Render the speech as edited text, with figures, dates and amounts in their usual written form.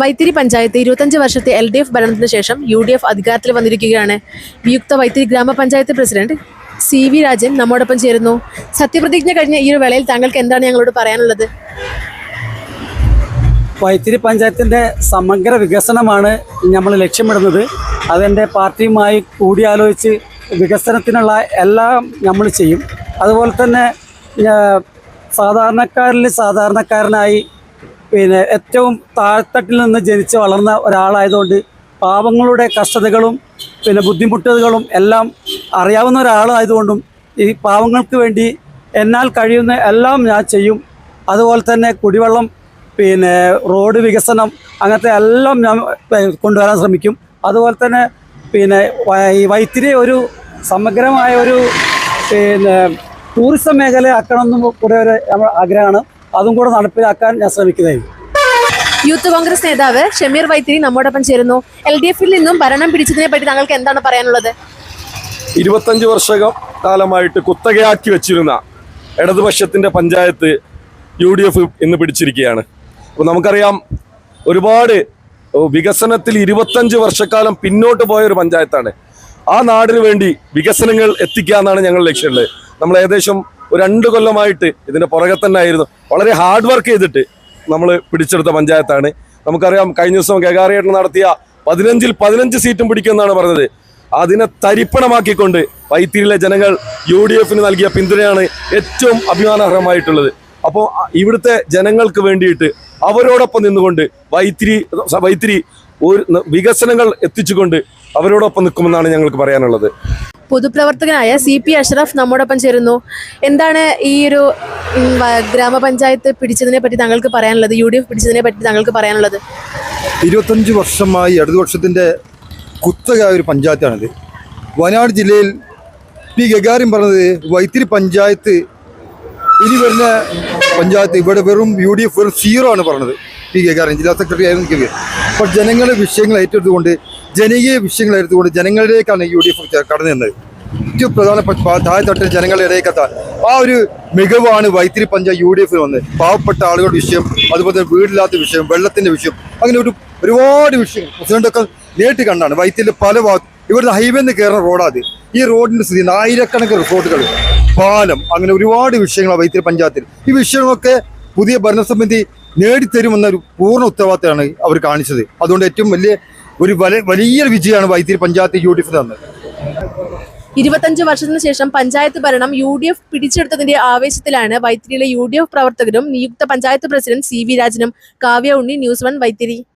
വൈത്തിരി പഞ്ചായത്ത് 25 വർഷത്തെ LDF ഭരണത്തിന് ശേഷം UDF അധികാരത്തിൽ വന്നിരിക്കുകയാണ്. വിയുക്ത വൈത്തിരി ഗ്രാമപഞ്ചായത്ത് പ്രസിഡന്റ് CV രാജൻ നമ്മോടൊപ്പം ചേരുന്നു. സത്യപ്രതിജ്ഞ കഴിഞ്ഞ ഈ ഒരു വേളയിൽ താങ്കൾക്ക് എന്താണ് ഞങ്ങളോട് പറയാനുള്ളത്? വൈത്തിരി പഞ്ചായത്തിൻ്റെ സമഗ്ര വികസനമാണ് നമ്മൾ ലക്ഷ്യമിടുന്നത്. അതെൻ്റെ പാർട്ടിയുമായി കൂടിയാലോചിച്ച് വികസനത്തിനുള്ള എല്ലാം നമ്മൾ ചെയ്യും. അതുപോലെ തന്നെ സാധാരണക്കാരനായി ഏറ്റവും താഴെത്തട്ടിൽ നിന്ന് ജനിച്ച് വളർന്ന ഒരാളായതുകൊണ്ട് പാവങ്ങളുടെ കഷ്ടതകളും ബുദ്ധിമുട്ടുകളും എല്ലാം അറിയാവുന്ന ഒരാളായതുകൊണ്ടും ഈ പാവങ്ങൾക്ക് വേണ്ടി എന്നാൽ കഴിയുന്ന എല്ലാം ഞാൻ ചെയ്യും. അതുപോലെ തന്നെ കുടിവെള്ളം, റോഡ് വികസനം, അങ്ങനത്തെ എല്ലാം ഞാൻ കൊണ്ടുവരാൻ ശ്രമിക്കും. അതുപോലെ തന്നെ ഈ വൈത്തിരി ഒരു സമഗ്രമായ ഒരു ടൂറിസം മേഖല ആക്കണമെന്നും കൂടെ ഒരു ആഗ്രഹമാണ്. അതും കൂടെ നടപ്പിലാക്കാൻ ഞാൻ ശ്രമിക്കുന്നതായിരിക്കും. യൂത്ത് കോൺഗ്രസ് നേതാവ് ഷമീർ വൈത്തിരി നമ്മോടൊപ്പം ചേരുന്നു. LDFിൽ നിന്നും ഭരണം പിടിച്ചതിനെ പറ്റി താങ്കൾക്ക് എന്താണ് പറയാനുള്ളത്? 25 വർഷകാലമായിട്ട് കുത്തകയാക്കി വെച്ചിരുന്ന ഇടതുപക്ഷത്തിൻ്റെ പഞ്ചായത്ത് UDF ഇന്ന് പിടിച്ചിരിക്കുകയാണ്. അപ്പോൾ നമുക്കറിയാം, ഒരുപാട് വികസനത്തിൽ 25 വർഷക്കാലം പിന്നോട്ട് പോയ ഒരു പഞ്ചായത്താണ്. ആ നാടിന് വേണ്ടി വികസനങ്ങൾ എത്തിക്കുക എന്നാണ് ഞങ്ങളുടെ ലക്ഷ്യമുള്ളത്. നമ്മൾ ഏകദേശം ഒരു 2 കൊല്ലമായിട്ട് ഇതിൻ്റെ പുറകെ തന്നെ ആയിരുന്നു. വളരെ ഹാർഡ് വർക്ക് ചെയ്തിട്ട് നമ്മൾ പിടിച്ചെടുത്ത പഞ്ചായത്താണ്. നമുക്കറിയാം, കഴിഞ്ഞ ദിവസം കേകാറിയേട്ടൻ നടത്തിയ 15ൽ 15 സീറ്റും പിടിക്കുമെന്നാണ് പറഞ്ഞത്. അതിനെ തരിപ്പണമാക്കിക്കൊണ്ട് വൈത്തിരിയിലെ ജനങ്ങൾ UDFന് നൽകിയ പിന്തുണയാണ് ഏറ്റവും അഭിമാനകരമായിട്ടുള്ളത്. അപ്പോൾ ഇവിടുത്തെ ജനങ്ങൾക്ക് വേണ്ടിയിട്ട് അവരോടൊപ്പം നിന്നുകൊണ്ട് വൈത്തിരി ഒരു വികസനങ്ങൾ എത്തിച്ചുകൊണ്ട് അവരോടൊപ്പം നിൽക്കുമെന്നാണ് ഞങ്ങൾക്ക് പറയാനുള്ളത്. പൊതുപ്രവർത്തകനായ CP അഷ്റഫ് നമ്മോടൊപ്പം ചേരുന്നു. എന്താണ് ഈ ഒരു ഗ്രാമപഞ്ചായത്ത് പിടിച്ചതിനെ പറ്റി താങ്കൾക്ക് പറയാനുള്ളത്? UDF പിടിച്ചതിനെ പറ്റി താങ്കൾക്ക് പറയാനുള്ളത്? 25 വർഷമായി ഇടതുപക്ഷത്തിൻ്റെ കുത്തകയായ ഒരു പഞ്ചായത്താണിത്. വയനാട് ജില്ലയിൽ P. ഗഗാറിൻ പറഞ്ഞത് വൈത്തിരി പഞ്ചായത്ത് ഇനി വരുന്ന പഞ്ചായത്ത് ഇവിടെ വെറും UDF വെറും 0 ആണ് പറഞ്ഞത്. P. ഗഗാറിൻ ജില്ലാ സെക്രട്ടറി ആയിരുന്നു. അപ്പോൾ ജനങ്ങളുടെ വിഷയങ്ങൾ ഏറ്റെടുത്തുകൊണ്ട്, ജനകീയ വിഷയങ്ങൾ എടുത്തുകൊണ്ട് ജനങ്ങളിലേക്കാണ് UDF കടന്നു നിന്നത്. ഏറ്റവും പ്രധാനപ്പെട്ട താഴെത്തട്ടിൽ ജനങ്ങളുടെ ഇടയിലെത്താൻ ആ ഒരു മികവാണ് വൈത്തിരി പഞ്ചായത്ത് UDFിൽ വന്നത്. പാവപ്പെട്ട ആളുകളുടെ വിഷയം, അതുപോലെ തന്നെ വീടില്ലാത്ത വിഷയം, വെള്ളത്തിൻ്റെ വിഷയം, അങ്ങനെ ഒരുപാട് വിഷയം പ്രസിഡന്റൊക്കെ നേരിട്ട് കണ്ടാണ്. വൈത്തിരിയിൽ പല ഭാഗത്ത് ഇവിടുന്ന് ഹൈവേന്ന് കയറുന്ന റോഡാത്. ഈ റോഡിൻ്റെ സ്ഥിതി, ആയിരക്കണക്കിന് റിസോർട്ടുകൾ, പാലം, അങ്ങനെ ഒരുപാട് വിഷയങ്ങളാണ് വൈത്തിരി പഞ്ചായത്തിൽ. ഈ വിഷയങ്ങളൊക്കെ പുതിയ ഭരണസമിതി നേടിത്തരുമെന്ന ഒരു പൂർണ്ണ ഉത്തരവാദിത്തമാണ് അവർ കാണിച്ചത്. അതുകൊണ്ട് ഏറ്റവും വലിയ വിജയമാണ് വൈത്തിരി പഞ്ചായത്ത് UDF തന്നത്. 25 വർഷത്തിന് ശേഷം പഞ്ചായത്ത് ഭരണം UDF പിടിച്ചെടുത്തതിന്റെ ആവേശത്തിലാണ് വൈത്തിരിയിലെ UDF പ്രവർത്തകരും നിയുക്ത പഞ്ചായത്ത് പ്രസിഡന്റ് CV രാജനും. കാവ്യ ഉണ്ണി, News 1 വൈത്തിരി.